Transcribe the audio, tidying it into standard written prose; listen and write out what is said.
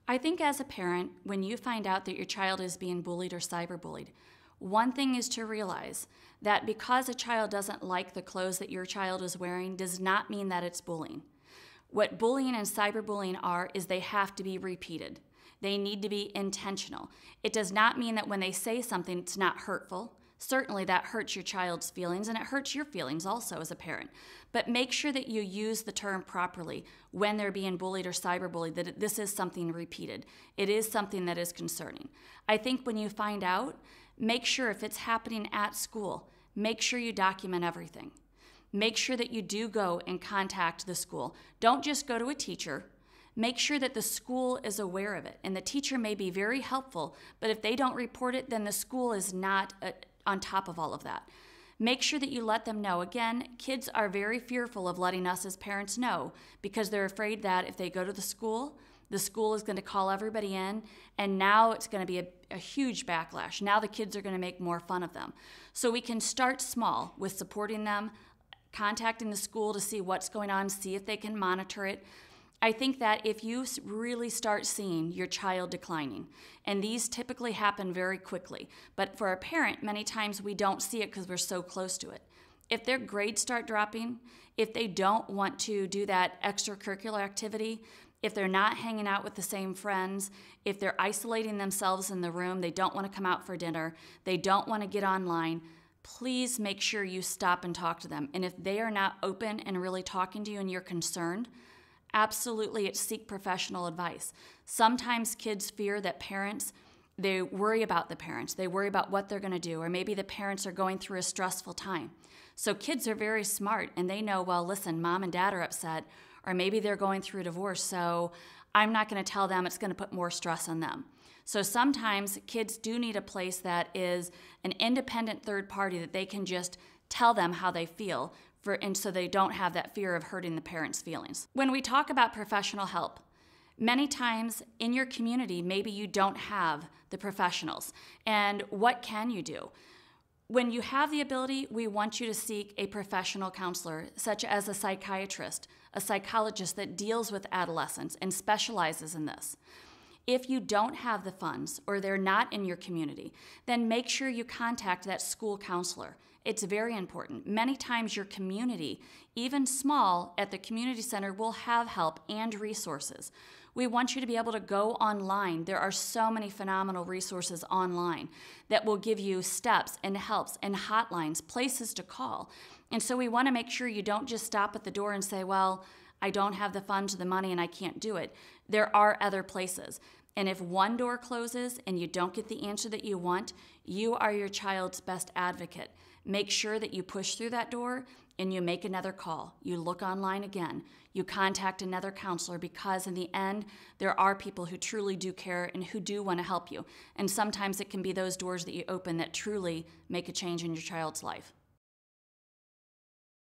I think as a parent, when you find out that your child is being bullied or cyberbullied, one thing is to realize that because a child doesn't like the clothes that your child is wearing does not mean that it's bullying. What bullying and cyberbullying are is they have to be repeated. They need to be intentional. It does not mean that when they say something, it's not hurtful. Certainly that hurts your child's feelings, and it hurts your feelings also as a parent. But make sure that you use the term properly when they're being bullied or cyberbullied, that this is something repeated. It is something that is concerning. I think when you find out, make sure if it's happening at school, make sure you document everything. Make sure that you do go and contact the school. Don't just go to a teacher. Make sure that the school is aware of it. And the teacher may be very helpful, but if they don't report it, then the school is not on top of all of that. Make sure that you let them know. Again, kids are very fearful of letting us as parents know because they're afraid that if they go to the school is going to call everybody in, and now it's going to be a huge backlash. Now the kids are going to make more fun of them. So we can start small with supporting them, contacting the school to see what's going on, see if they can monitor it. I think that if you really start seeing your child declining, and these typically happen very quickly, but for a parent, many times we don't see it because we're so close to it. If their grades start dropping, if they don't want to do that extracurricular activity, if they're not hanging out with the same friends, if they're isolating themselves in the room, they don't want to come out for dinner, they don't want to get online, please make sure you stop and talk to them. And if they are not open and really talking to you and you're concerned, absolutely, it's seek professional advice. Sometimes kids fear that parents, they worry about the parents. They worry about what they're going to do, or maybe the parents are going through a stressful time. So kids are very smart, and they know, well, listen, mom and dad are upset, or maybe they're going through a divorce, so I'm not going to tell them. It's going to put more stress on them. So sometimes kids do need a place that is an independent third party that they can just tell them how they feel, and so they don't have that fear of hurting the parents' feelings. When we talk about professional help, many times in your community, maybe you don't have the professionals. And what can you do? When you have the ability, we want you to seek a professional counselor, such as a psychiatrist, a psychologist that deals with adolescents and specializes in this. If you don't have the funds or they're not in your community, then make sure you contact that school counselor. It's very important. Many times your community, even small, at the community center will have help and resources. We want you to be able to go online. There are so many phenomenal resources online that will give you steps and helps and hotlines, places to call. And so we want to make sure you don't just stop at the door and say, well, I don't have the funds or the money and I can't do it. There are other places. And if one door closes and you don't get the answer that you want, you are your child's best advocate. Make sure that you push through that door and you make another call. You look online again. You contact another counselor, because in the end, there are people who truly do care and who do want to help you. And sometimes it can be those doors that you open that truly make a change in your child's life.